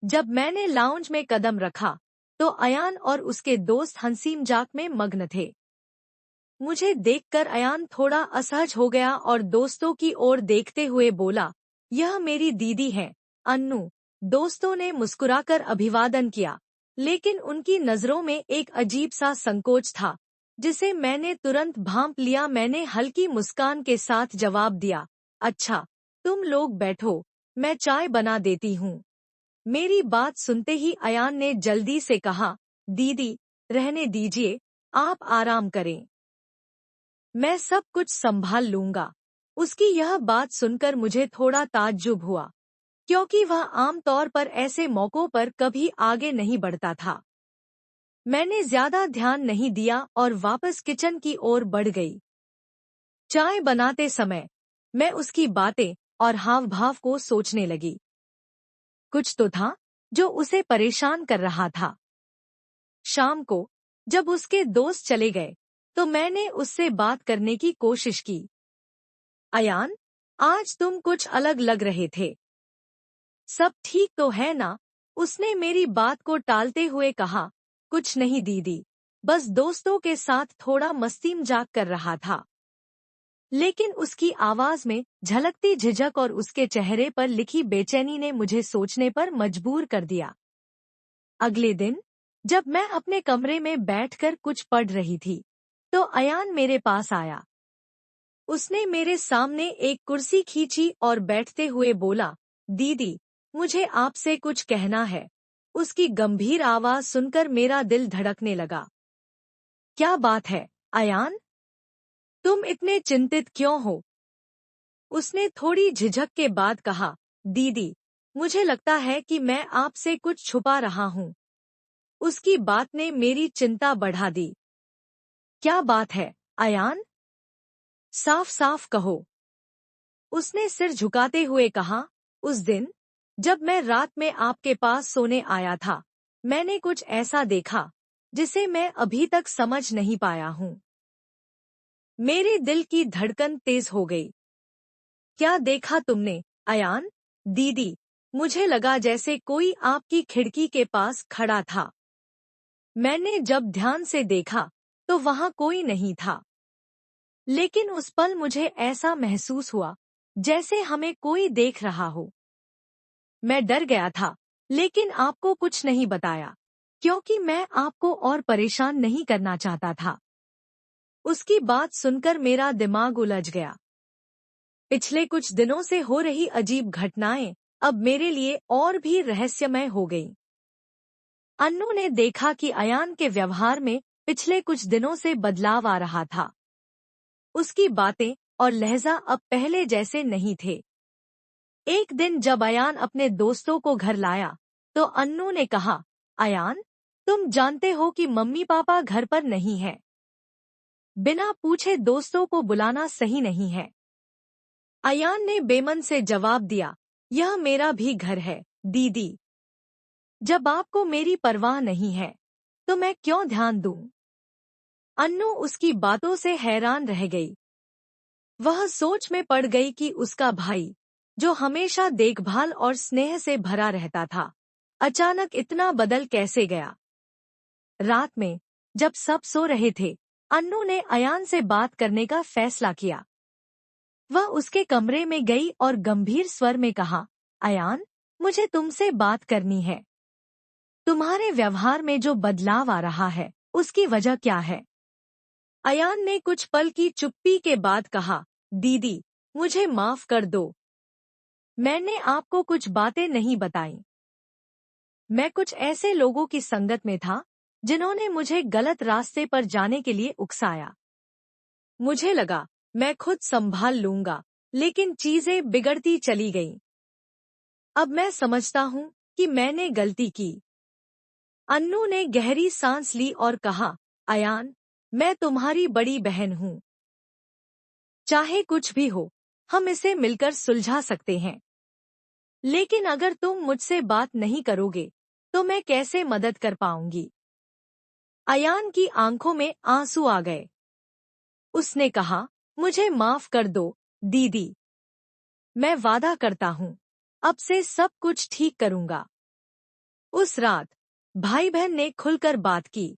जब मैंने लाउंज में कदम रखा, तो अयान और उसके दोस्त हंसी मजाक में मग्न थे। मुझे देखकर अयान थोड़ा असहज हो गया और दोस्तों की ओर देखते हुए बोला, यह मेरी दीदी है, अन्नू। दोस्तों ने मुस्कुराकर अभिवादन किया, लेकिन उनकी नजरों में एक अजीब सा संकोच था, जिसे मैंने तुरंत भांप लिया। मैंने हल्की मुस्कान के साथ जवाब दिया, अच्छा, तुम लोग बैठो, मैं चाय बना देती हूँ। मेरी बात सुनते ही अयान ने जल्दी से कहा, दीदी, रहने दीजिए, आप आराम करें, मैं सब कुछ संभाल लूंगा। उसकी यह बात सुनकर मुझे थोड़ा ताज्जुब हुआ, क्योंकि वह आमतौर पर ऐसे मौकों पर कभी आगे नहीं बढ़ता था। मैंने ज्यादा ध्यान नहीं दिया और वापस किचन की ओर बढ़ गई। चाय बनाते समय मैं उसकी बातें और हाव भाव को सोचने लगी। कुछ तो था जो उसे परेशान कर रहा था। शाम को जब उसके दोस्त चले गए, तो मैंने उससे बात करने की कोशिश की। अयान, आज तुम कुछ अलग लग रहे थे। सब ठीक तो है ना? उसने मेरी बात को टालते हुए कहा, कुछ नहीं दीदी, बस दोस्तों के साथ थोड़ा मस्ती मजाक कर रहा था। लेकिन उसकी आवाज में झलकती झिझक और उसके चेहरे पर लिखी बेचैनी ने मुझे सोचने पर मजबूर कर दिया। अगले दिन जब मैं अपने कमरे में बैठकर कुछ पढ़ रही थी, तो अयान मेरे पास आया। उसने मेरे सामने एक कुर्सी खींची और बैठते हुए बोला, दीदी, मुझे आपसे कुछ कहना है। उसकी गंभीर आवाज सुनकर मेरा दिल धड़कने लगा। क्या बात है, अयान? तुम इतने चिंतित क्यों हो? उसने थोड़ी झिझक के बाद कहा, दीदी, मुझे लगता है कि मैं आपसे कुछ छुपा रहा हूँ। उसकी बात ने मेरी चिंता बढ़ा दी। क्या बात है, अयान? साफ साफ कहो। उसने सिर झुकाते हुए कहा, उस दिन जब मैं रात में आपके पास सोने आया था, मैंने कुछ ऐसा देखा जिसे मैं अभी तक समझ नहीं पाया हूँ। मेरे दिल की धड़कन तेज हो गई। क्या देखा तुमने, अयान? दीदी, मुझे लगा जैसे कोई आपकी खिड़की के पास खड़ा था। मैंने जब ध्यान से देखा, तो वहां कोई नहीं था। लेकिन उस पल मुझे ऐसा महसूस हुआ जैसे हमें कोई देख रहा हो। मैं डर गया था, लेकिन आपको कुछ नहीं बताया, क्योंकि मैं आपको और परेशान नहीं करना चाहता था। उसकी बात सुनकर मेरा दिमाग उलझ गया। पिछले कुछ दिनों से हो रही अजीब घटनाएं अब मेरे लिए और भी रहस्यमय हो गईं। अन्नू ने देखा कि अयान के व्यवहार में पिछले कुछ दिनों से बदलाव आ रहा था। उसकी बातें और लहजा अब पहले जैसे नहीं थे। एक दिन जब अयान अपने दोस्तों को घर लाया, तो अन्नू ने कहा, अयान, तुम जानते हो कि मम्मी पापा घर पर नहीं हैं। बिना पूछे दोस्तों को बुलाना सही नहीं है। अयान ने बेमन से जवाब दिया, यह मेरा भी घर है, दीदी। जब आपको मेरी परवाह नहीं है, तो मैं क्यों ध्यान दूं? अन्नू उसकी बातों से हैरान रह गई। वह सोच में पड़ गई कि उसका भाई, जो हमेशा देखभाल और स्नेह से भरा रहता था, अचानक इतना बदल कैसे गया। रात में जब सब सो रहे थे, अन्नू ने अयान से बात करने का फैसला किया। वह उसके कमरे में गई और गंभीर स्वर में कहा, अयान, मुझे तुमसे बात करनी है। तुम्हारे व्यवहार में जो बदलाव आ रहा है, उसकी वजह क्या है? अयान ने कुछ पल की चुप्पी के बाद कहा, दीदी, मुझे माफ कर दो। मैंने आपको कुछ बातें नहीं बताई। मैं कुछ ऐसे लोगों की संगत में था, जिन्होंने मुझे गलत रास्ते पर जाने के लिए उकसाया। मुझे लगा मैं खुद संभाल लूंगा, लेकिन चीजें बिगड़ती चली गईं। अब मैं समझता हूँ कि मैंने गलती की। अन्नू ने गहरी सांस ली और कहा, अयान, मैं तुम्हारी बड़ी बहन हूँ। चाहे कुछ भी हो, हम इसे मिलकर सुलझा सकते हैं। लेकिन अगर तुम मुझसे बात नहीं करोगे, तो मैं कैसे मदद कर पाऊंगी? अयान की आंखों में आंसू आ गए। उसने कहा, मुझे माफ कर दो, दीदी। मैं वादा करता हूँ, अब से सब कुछ ठीक करूंगा। उस रात भाई बहन ने खुलकर बात की।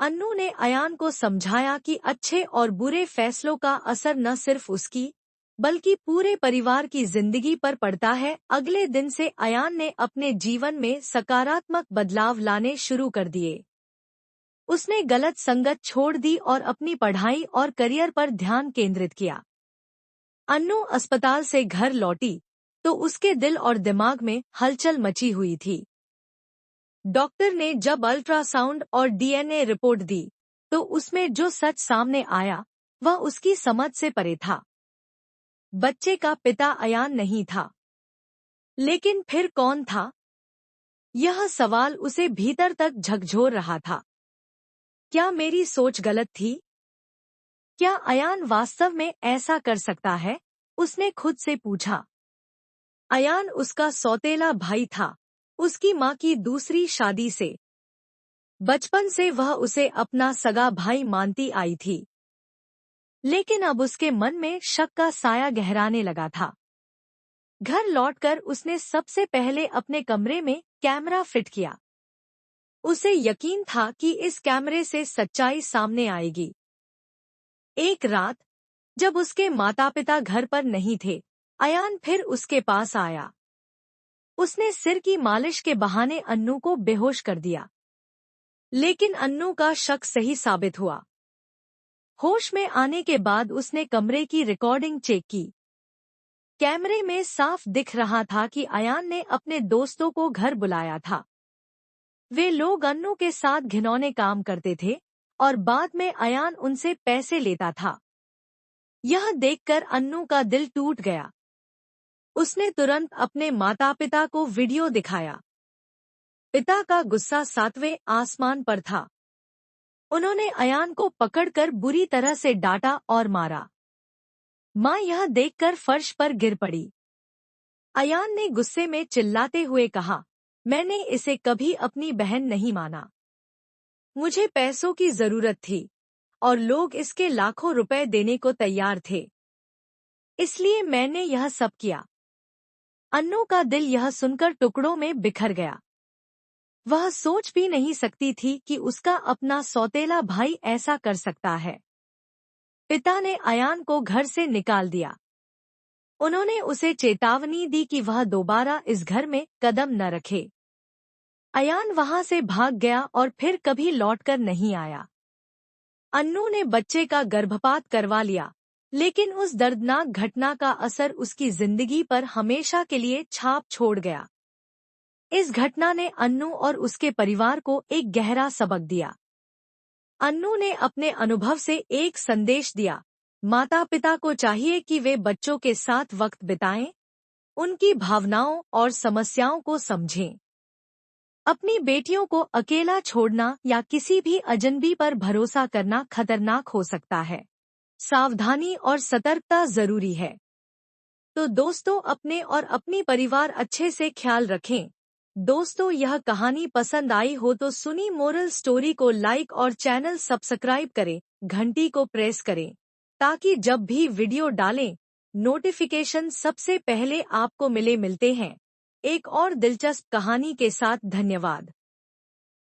अन्नू ने अयान को समझाया कि अच्छे और बुरे फैसलों का असर न सिर्फ उसकी बल्कि पूरे परिवार की जिंदगी पर पड़ता है। अगले दिन से अयान ने अपने जीवन में सकारात्मक बदलाव लाने शुरू कर दिए। उसने गलत संगत छोड़ दी और अपनी पढ़ाई और करियर पर ध्यान केंद्रित किया। अन्नू अस्पताल से घर लौटी तो उसके दिल और दिमाग में हलचल मची हुई थी। डॉक्टर ने जब अल्ट्रासाउंड और डीएनए रिपोर्ट दी तो उसमें जो सच सामने आया वह उसकी समझ से परे था। बच्चे का पिता अयान नहीं था, लेकिन फिर कौन था? यह सवाल उसे भीतर तक झकझोर रहा था। क्या मेरी सोच गलत थी? क्या अयान वास्तव में ऐसा कर सकता है? उसने खुद से पूछा। अयान उसका सौतेला भाई था, उसकी माँ की दूसरी शादी से। बचपन से वह उसे अपना सगा भाई मानती आई थी, लेकिन अब उसके मन में शक का साया गहराने लगा था। घर लौटकर उसने सबसे पहले अपने कमरे में कैमरा फिट किया। उसे यकीन था कि इस कैमरे से सच्चाई सामने आएगी। एक रात जब उसके माता पिता घर पर नहीं थे, अयान फिर उसके पास आया। उसने सिर की मालिश के बहाने अन्नू को बेहोश कर दिया, लेकिन अन्नू का शक सही साबित हुआ। होश में आने के बाद उसने कमरे की रिकॉर्डिंग चेक की। कैमरे में साफ दिख रहा था कि अयान ने अपने दोस्तों को घर बुलाया था। वे लोग अन्नू के साथ घिनौने काम करते थे और बाद में अयान उनसे पैसे लेता था। यह देखकर अन्नू का दिल टूट गया। उसने तुरंत अपने माता पिता को वीडियो दिखाया। पिता का गुस्सा सातवें आसमान पर था। उन्होंने अयान को पकड़कर बुरी तरह से डांटा और मारा। माँ यह देखकर फर्श पर गिर पड़ी। अयान ने गुस्से में चिल्लाते हुए कहा, मैंने इसे कभी अपनी बहन नहीं माना। मुझे पैसों की जरूरत थी और लोग इसके लाखों रुपए देने को तैयार थे, इसलिए मैंने यह सब किया। अन्नू का दिल यह सुनकर टुकड़ों में बिखर गया। वह सोच भी नहीं सकती थी कि उसका अपना सौतेला भाई ऐसा कर सकता है। पिता ने अयान को घर से निकाल दिया। उन्होंने उसे चेतावनी दी कि वह दोबारा इस घर में कदम न रखे। अयान वहां से भाग गया और फिर कभी लौटकर नहीं आया। अन्नू ने बच्चे का गर्भपात करवा लिया, लेकिन उस दर्दनाक घटना का असर उसकी जिंदगी पर हमेशा के लिए छाप छोड़ गया। इस घटना ने अन्नू और उसके परिवार को एक गहरा सबक दिया। अन्नू ने अपने अनुभव से एक संदेश दिया। माता पिता को चाहिए कि वे बच्चों के साथ वक्त बिताएं, उनकी भावनाओं और समस्याओं को समझें। अपनी बेटियों को अकेला छोड़ना या किसी भी अजनबी पर भरोसा करना खतरनाक हो सकता है। सावधानी और सतर्कता जरूरी है। तो दोस्तों, अपने और अपनी परिवार अच्छे से ख्याल रखें। दोस्तों, यह कहानी पसंद आई हो तो सुनी मोरल स्टोरी को लाइक और चैनल सब्सक्राइब करें, घंटी को प्रेस करें ताकि जब भी वीडियो डालें नोटिफिकेशन सबसे पहले आपको मिले। मिलते हैं एक और दिलचस्प कहानी के साथ। धन्यवाद।